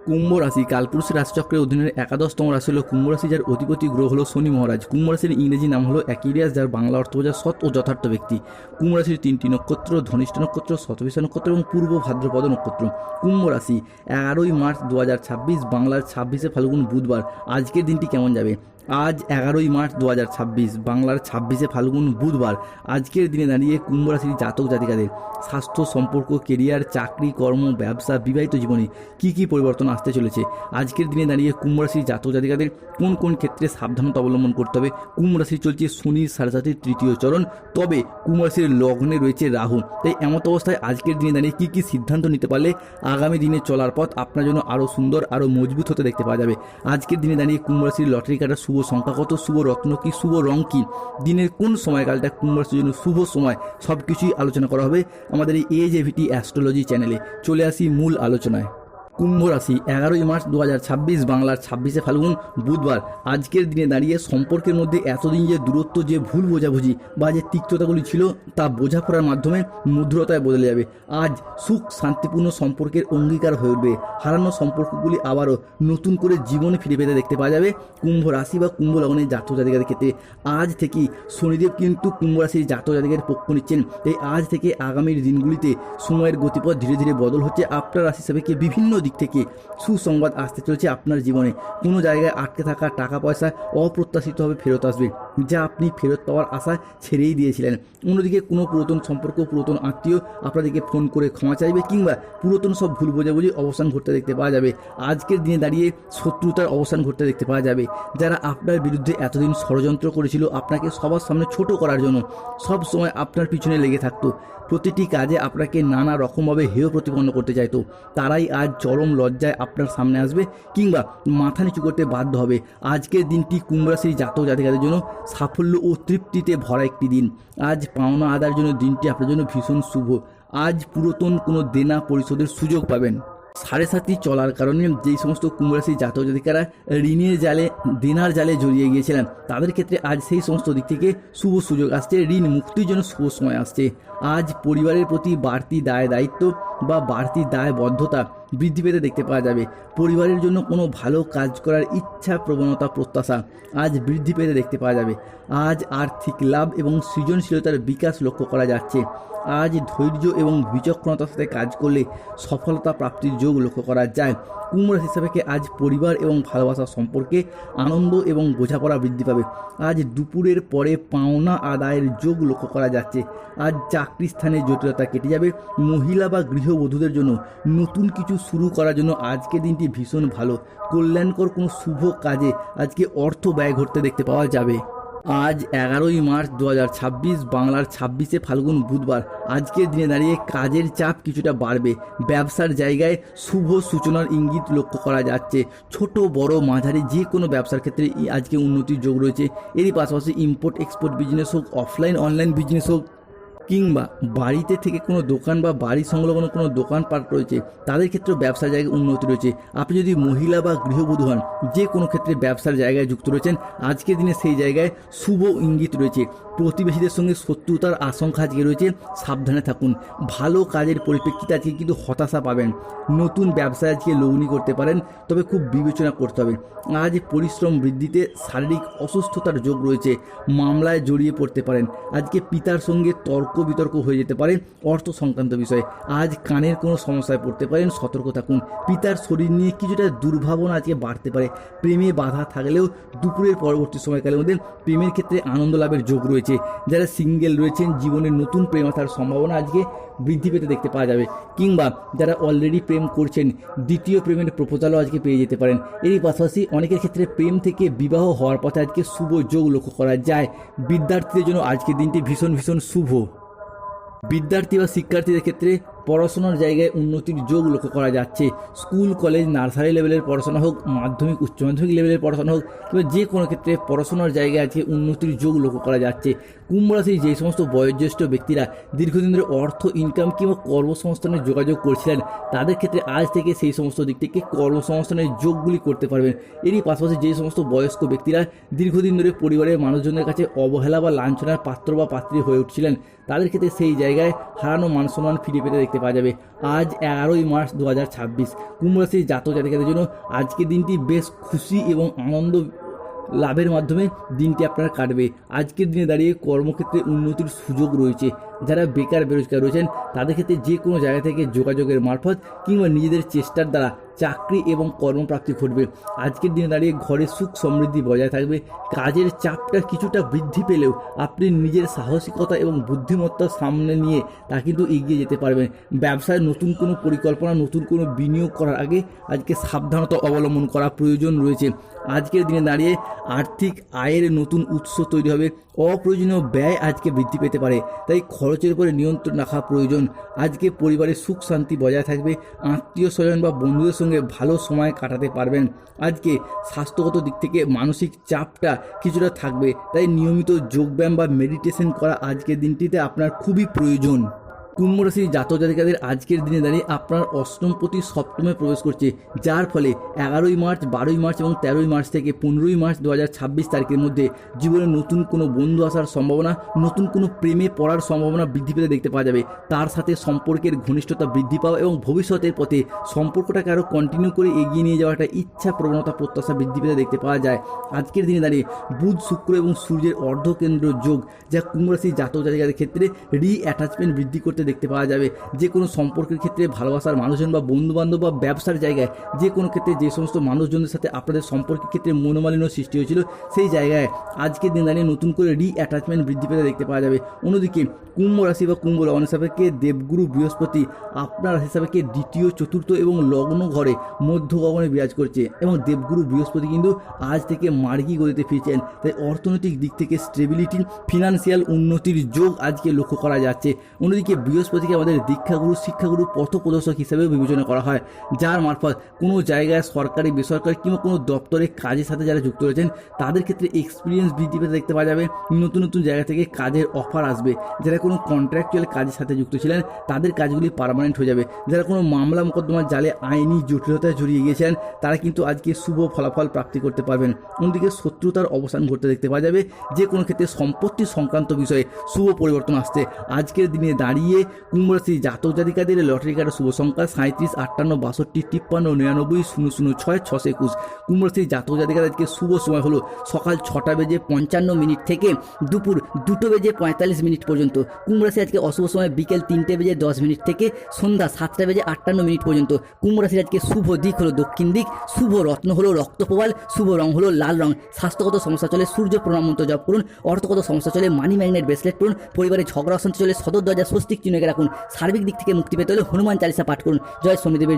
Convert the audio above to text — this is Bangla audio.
কুম্ভ রাশি কালপুরুষের রাশিচক্রের অধীনের একাদশতম রাশি হলো কুম্ভ রাশি, যার অধিপতি গ্রহ হলো শনি মহারাজ। কুম্ভ রাশির ইংরেজি নাম হলো অ্যাকিলিয়াস, যার বাংলা অর্থ বোঝায় সৎ ও যথার্থ ব্যক্তি। কুম্ভ রাশির তিনটি নক্ষত্র, ধনিষ্ঠ নক্ষত্র, শতভিষা নক্ষত্র এবং পূর্ব ভাদ্রপদ নক্ষত্র। কুম্ভ রাশি 11ই মার্চ 2026, বাংলার 26শে ফাল্গুন বুধবার। আজকের দিনটি কেমন যাবে? আজ 11ই মার্চ 2026, বাংলার 26শে ফাল্গুন বুধবার। আজকের দিনে দাঁড়িয়ে কুম্ভ রাশির জাতক জাতিকাদের স্বাস্থ্য, সম্পর্ক, কেরিয়ার, চাকরি, কর্ম, ব্যবসা, বিবাহিত জীবনে কী পরিবর্তন আসতে চলেছে? আজকের দিনে দাঁড়িয়ে কুম্ভ রাশির জাতক জাতিকাদের কোন কোন ক্ষেত্রে সাবধানতা অবলম্বন করতে হবে? কুম্ভ রাশির চলছে শনির 7.5 তৃতীয় চরণ, তবে কুম্ভ রাশির লগ্নে রয়েছে রাহু। তাই এমত অবস্থায় আজকের দিনে দাঁড়িয়ে কী সিদ্ধান্ত নিতে পারলে আগামী দিনে চলার পথ আপনার জন্য আরও সুন্দর, আরও মজবুত হতে দেখতে পাওয়া যাবে। আজকের দিনে দাঁড়িয়ে কুম্ভ রাশির লটারি কাটার শুভ সংখ্যা কত, শুভ রত্ন কি, শুভ রং কি, দিনের কোন সময়কালটা কুম্ভ রাশির জন্য শুভ সময়, সব কিছুই আলোচনা করা হবে আমাদের এই AJVT অ্যাস্ট্রোলজি চ্যানেলে। চলে আসি মূল আলোচনায়। কুম্ভ রাশি 11ই মার্চ 2026, বাংলার 26শে ফাল্গুন বুধবার। আজকের দিনে দাঁড়িয়ে সম্পর্কের মধ্যে এতদিন যে দূরত্ব, যে ভুল বোঝাবুঝি বা যে তিক্ততাগুলি ছিল, তা বোঝাপড়ার মাধ্যমে মধুরতায় বদলে যাবে। আজ সুখ শান্তিপূর্ণ সম্পর্কের অঙ্গীকার হয়ে উঠবে। হারানো সম্পর্কগুলি আবারও নতুন করে জীবনে ফিরে পেতে দেখতে পাওয়া যাবে কুম্ভ রাশি বা কুম্ভ লগ্নের জাতক জাতিকাদের ক্ষেত্রে। আজ থেকেই শনিদেব কিন্তু কুম্ভ রাশির জাতক জাতিকাদের পক্ষ নিচ্ছেন। তাই আজ থেকে আগামীর দিনগুলিতে সময়ের গতিপথ ধীরে ধীরে বদল হচ্ছে। আপনার রাশি হিসাবে বিভিন্ন দিক থেকে সুসংবাদ আসতে চলেছে আপনার জীবনে। কোনো জায়গায় আটকে থাকা টাকা পয়সা অপ্রত্যাশিতভাবে ফেরত আসবে, যা আপনি ফেরত পাওয়ার আশা ছেড়েই দিয়েছিলেন। অন্যদিকে কোনো পুরাতন সম্পর্ক, পুরাতন আত্মীয় আপনাদেরকে ফোন করে ক্ষমা চাইবে, কিংবা পুরাতন সব ভুল বোঝাবুঝি অবসান ঘটতে দেখতে পাওয়া যাবে। আজকের দিনে দাঁড়িয়ে শত্রুতার অবসান ঘটতে দেখতে পাওয়া যাবে। যারা আপনার বিরুদ্ধে এতদিন ষড়যন্ত্র করেছিল, আপনাকে সবার সামনে ছোট করার জন্য সব সময় আপনার পিছনে লেগে থাকতো, প্রতিটি কাজে আপনাকে নানা রকমভাবে হেয় প্রতিপন্ন করতে চাইতো, তারাই আজ চরম লজ্জায় আপনার সামনে আসবে, কিংবা মাথা নিচু করতে বাধ্য হবে। আজকের দিনটি কুম্ভ রাশির জাতক জাতিকাদের জন্য সাফল্য ও তৃপ্তিতে ভরা একটি দিন। আজ পাওনা আদায়ের জন্য দিনটি আপনার জন্য ভীষণ শুভ। আজ পুরাতন কোনো দেনা পরিশোধের সুযোগ পাবেন। 7.5 চলার কারণে যেই সমস্ত কুম্ভ রাশির জাতক জাতিকারা ঋণের জালে, দেনার জালে জড়িয়ে গিয়েছিলেন, তাদের ক্ষেত্রে আজ সেই সমস্ত দিক থেকে শুভ সুযোগ আসছে। ঋণ মুক্তির জন্য শুভ সময় আসছে। আজ পরিবারের প্রতি বাড়তি দায়িত্ব বা বাড়তি দায়বদ্ধতা বৃদ্ধি পেতে দেখতে পাওয়া যাবে। পরিবারের জন্য কোনো ভালো কাজ করার ইচ্ছা, প্রবণতা, প্রত্যাশা আজ বৃদ্ধি পেতে দেখতে পাওয়া যাবে। আজ আর্থিক লাভ এবং সৃজনশীলতার বিকাশ লক্ষ্য করা যাচ্ছে। আজ ধৈর্য এবং বিচক্ষণতার সাথে কাজ করলে সফলতা প্রাপ্তির যোগ লক্ষ্য করা যায়। কুম্ভ রাশি হিসাবে আজ পরিবার এবং ভালোবাসার সম্পর্কে আনন্দ এবং বোঝাপড়া বৃদ্ধি পাবে। আজ দুপুরের পরে পাওনা আদায়ের যোগ লক্ষ্য করা যাচ্ছে। আজ চাকরি স্থানে জটিলতা কেটে যাবে। মহিলা বা গৃহবধূদের জন্য নতুন কিছু শুরু করার জন্য আজকের দিনটি ভীষণ ভালো। কল্যাণকর কোনো শুভ কাজে আজকে অর্থ ব্যয় ঘটতে দেখতে পাওয়া যাবে। আজ 11ই মার্চ 2026, বাংলার 26শে ফাল্গুন বুধবার। আজকের দিনে দাঁড়িয়ে কাজের চাপ কিছুটা বাড়বে। ব্যবসার জায়গায় শুভ সূচনার ইঙ্গিত লক্ষ্য করা যাচ্ছে। ছোট বড় মাঝারি যে কোনো ব্যবসার ক্ষেত্রে আজকে উন্নতির যোগ রয়েছে। এরই পাশাপাশি ইম্পোর্ট এক্সপোর্ট বিজনেস হোক, অফলাইন অনলাইন বিজনেস হোক, কিংবা বাড়িতে থেকে কোনো দোকান বা বাড়ি সংলগ্ন কোনো দোকানপাট রয়েছে, তাদের ক্ষেত্রেও ব্যবসার জায়গায় উন্নতি রয়েছে। আপনি যদি মহিলা বা গৃহবধূ হন, যে কোনো ক্ষেত্রে ব্যবসার জায়গায় যুক্ত রয়েছেন, আজকের দিনে সেই জায়গায় শুভ ইঙ্গিত রয়েছে। প্রতিবেশীদের সঙ্গে শত্রুতার আশঙ্কা আজকে রয়েছে, সাবধানে থাকুন। ভালো কাজের পরিপ্রেক্ষিতে আজকে কিন্তু হতাশা পাবেন। নতুন ব্যবসায় আজকে লগ্নি করতে পারেন, তবে খুব বিবেচনা করতে হবে। আজ পরিশ্রম বৃদ্ধিতে শারীরিক অসুস্থতার যোগ রয়েছে। মামলায় জড়িয়ে পড়তে পারেন। আজকে পিতার সঙ্গে তর্ক বিতর্ক হয়ে যেতে পারে অর্থ সংক্রান্ত বিষয়ে। আজ কানের কোনো সমস্যায় পড়তে পারেন, সতর্ক থাকুন। পিতার শরীর নিয়ে কিছুটা দুর্ভাবনা আজকে বাড়তে পারে। প্রেমে বাধা থাকলেও দুপুরের পরবর্তী সময়কালের মধ্যে প্রেমের ক্ষেত্রে আনন্দ লাভের যোগ রয়েছে। যারা সিঙ্গেল রয়েছেন, জীবনের নতুন প্রেম আসার সম্ভাবনা আজকে বৃদ্ধি পেতে দেখতে পাওয়া যাবে। কিংবা যারা অলরেডি প্রেম করছেন, দ্বিতীয় প্রেমের প্রপোজালও আজকে পেয়ে যেতে পারেন। এরই পাশাপাশি অনেকের ক্ষেত্রে প্রেম থেকে বিবাহ হওয়ার পথে আজকে শুভ যোগ লক্ষ্য করা যায়। বিদ্যার্থীদের জন্য আজকের দিনটি ভীষণ শুভ। বিদ্যার্থী বা শিক্ষার্থীদের ক্ষেত্রে পড়াশোনার জায়গায় উন্নতির যোগ লক্ষ্য করা যাচ্ছে। স্কুল কলেজ নার্সারি লেভেলের পড়াশোনা হোক, মাধ্যমিক উচ্চ মাধ্যমিক লেভেলের পড়াশোনা হোক, কিংবা যে কোনো ক্ষেত্রে পড়াশোনার জায়গায় আজকে উন্নতির যোগ লক্ষ্য করা যাচ্ছে। কুম্ভ রাশির যে সমস্ত বয়োজ্যেষ্ঠ ব্যক্তিরা দীর্ঘদিন ধরে অর্থ ইনকাম কিংবা কর্মসংস্থানের যোগাযোগ করছিলেন, তাদের ক্ষেত্রে আজ থেকে সেই সমস্ত দিক থেকে কর্মসংস্থানের যোগগুলি করতে পারবেন। এরই পাশাপাশি যে সমস্ত বয়স্ক ব্যক্তিরা দীর্ঘদিন ধরে পরিবারের মানুষজনের কাছে অবহেলা বা লাঞ্ছনার পাত্র বা পাত্রী হয়ে উঠছিলেন, তাদের ক্ষেত্রে সেই জায়গায় হারানো মান সম্মান ফিরে পেতে দেখতে পাওয়া যাবে। আজ 11ই মার্চ 2026। কুম্ভ রাশির জাতক জাতিকাদের জন্য আজকের দিনটি বেশ খুশি এবং আনন্দ লাভের মাধ্যমে দিনটি আপনার কাটবে। আজকের দিনে দাঁড়িয়ে কর্মক্ষেত্রে উন্নতির সুযোগ রয়েছে। যারা বেকার বেরোজগার রয়েছেন তাদের ক্ষেত্রে যে কোনো জায়গা থেকে যোগাযোগের মারফত কিংবা নিজেদের চেষ্টার দ্বারা চাকরি এবং কর্মপ্রাপ্তি ঘটবে। আজকের দিনে দাঁড়িয়ে ঘরে সুখ সমৃদ্ধি বজায় থাকবে। কাজের চাপটা কিছুটা বৃদ্ধি পেলেও আপনি নিজের সাহসিকতা এবং বুদ্ধিমত্তা সামনে নিয়ে তা কিন্তু এগিয়ে যেতে পারবেন। ব্যবসায় নতুন কোনো পরিকল্পনা, নতুন কোনো বিনিয়োগ করার আগে আজকে সাবধানতা অবলম্বন করা প্রয়োজন রয়েছে। আজকের দিনে দাঁড়িয়ে আর্থিক আয়ের নতুন উৎস তৈরি হবে। অপ্রয়োজনীয় ব্যয় আজকে বৃদ্ধি পেতে পারে, তাই খরচের উপরে নিয়ন্ত্রণ রাখা প্রয়োজন। আজকে পরিবারের সুখ শান্তি বজায় থাকবে। আত্মীয় স্বজন বা বন্ধুদের সঙ্গে ভালো সময় কাটাতে পারবেন। আজকে স্বাস্থ্যগত দিক থেকে মানসিক চাপটা কিছুটা থাকবে, তাই নিয়মিত যোগব্যায়াম বা মেডিটেশন করা আজকের দিনটিতে আপনার খুবই প্রয়োজন। কুম্ভ রাশির জাতক জাতিকাদের আজকের দিনে দাঁড়িয়ে আপনার অষ্টমপতি সপ্তমে প্রবেশ করছে, যার ফলে 11ই মার্চ, 12ই মার্চ এবং 13ই মার্চ থেকে 15ই মার্চ 2026 তারিখের মধ্যে জীবনে নতুন কোনো বন্ধু আসার সম্ভাবনা, নতুন কোনো প্রেমে পড়ার সম্ভাবনা বৃদ্ধি পেতে দেখতে পাওয়া যাবে। তার সাথে সম্পর্কের ঘনিষ্ঠতা বৃদ্ধি পাওয়া এবং ভবিষ্যতের পথে সম্পর্কটাকে আরও কন্টিনিউ করে এগিয়ে নিয়ে যাওয়া একটা ইচ্ছা, প্রবণতা, প্রত্যাশা বৃদ্ধি পেতে দেখতে পাওয়া যায়। আজকের দিনে দাঁড়িয়ে বুধ, শুক্র এবং সূর্যের অর্ধকেন্দ্র যোগ, যা কুম্ভ রাশির জাতক জাতিকাদের ক্ষেত্রে অ্যাটাচমেন্ট বৃদ্ধি করতে দেখতে পাওয়া যাবে। যে কোনো সম্পর্কের ক্ষেত্রে ভালোবাসার মানুষজন বা বন্ধুবান্ধব বা ব্যবসার জায়গায় যে কোনো ক্ষেত্রে যে সমস্ত মানুষজনদের সাথে আপনাদের সম্পর্কের ক্ষেত্রে মনোমালিন্য সৃষ্টি হয়েছিল, সেই জায়গায় আজকের দিন দাঁড়িয়ে নতুন করে অ্যাটাচমেন্ট বৃদ্ধি পেতে দেখতে পাওয়া যাবে। অন্যদিকে কুম্ভ রাশি বা কুম্ভ লগ্ন সাপেক্ষে দেবগুরু বৃহস্পতি আপনার রাশি সাপেক্ষে দ্বিতীয়, চতুর্থ এবং লগ্ন ঘরে মধ্য গগনে বিরাজ করছে এবং দেবগুরু বৃহস্পতি কিন্তু আজ থেকে মার্গী গতিতে ফিরছেন। তাই অর্থনৈতিক দিক থেকে স্টেবিলিটি, ফিনান্সিয়াল উন্নতির যোগ আজকে লক্ষ্য করা যাচ্ছে। অন্যদিকে বৃহস্পতিকে আমাদের দীক্ষাগুরু, শিক্ষাগুরু, পথপ্রদর্শক হিসেবেও বিবেচনা করা হয়, যার মারফত কোনো জায়গায় সরকারি, বেসরকারি কিংবা কোনো দপ্তরে কাজের সাথে যারা যুক্ত রয়েছেন তাদের ক্ষেত্রে এক্সপিরিয়েন্স বৃদ্ধি পেতে দেখতে পাওয়া যাবে। নতুন নতুন জায়গা থেকে কাজের অফার আসবে। যারা কোনো কন্ট্রাকচুয়াল কাজের সাথে যুক্ত ছিলেন তাদের কাজগুলি পার্মানেন্ট হয়ে যাবে। যারা কোনো মামলা মোকদ্দমার জালে আইনি জটিলতায় জড়িয়ে গিয়েছেন তারা কিন্তু আজকে শুভ ফলাফল প্রাপ্তি করতে পারবেন। অন্যদিকে শত্রুতার অবসান ঘটতে দেখতে পাওয়া যাবে। যে কোনো ক্ষেত্রে সম্পত্তি সংক্রান্ত বিষয়ে শুভ পরিবর্তন আসছে। আজকের দিনে দাঁড়িয়ে কুম্ভ রাশি জাতক জাতিকাদের লটারি কাটার শুভ সংখ্যা 37, 58, 62, 53, 99, 006, 621। কুম্ভ রাশি জাতক জাতিকাদের আজকে শুভ সময় হলো সকাল 6:55 থেকে দুপুর 2:45 পর্যন্ত। কুম্ভ রাশি আজকে অশুভ সময় বিকেল 3:10 থেকে সন্ধ্যা 7:58 পর্যন্ত। কুম্ভ রাশির আজকে শুভ দিক হলো দক্ষিণ দিক, শুভ রত্ন হলো রক্তপ্রবাল, শুভ রং হলো লাল রং। স্বাস্থ্যগত সমস্যা চলে সূর্য প্রণাম মন্ত্র জপ করুন। অর্থগত সমস্যা চলে মানি ম্যাগনেট ব্রেসলেট করুন। পরিবারে ঝগড়া অশান্তি চলে সদর দরজা স্বস্তিক চিহ্ন রাখুন। সার্বিক দিক থেকে মুক্তি পেতে হলে হনুমান চালিসা পাঠ করুন। জয় শনিদেবের জয়।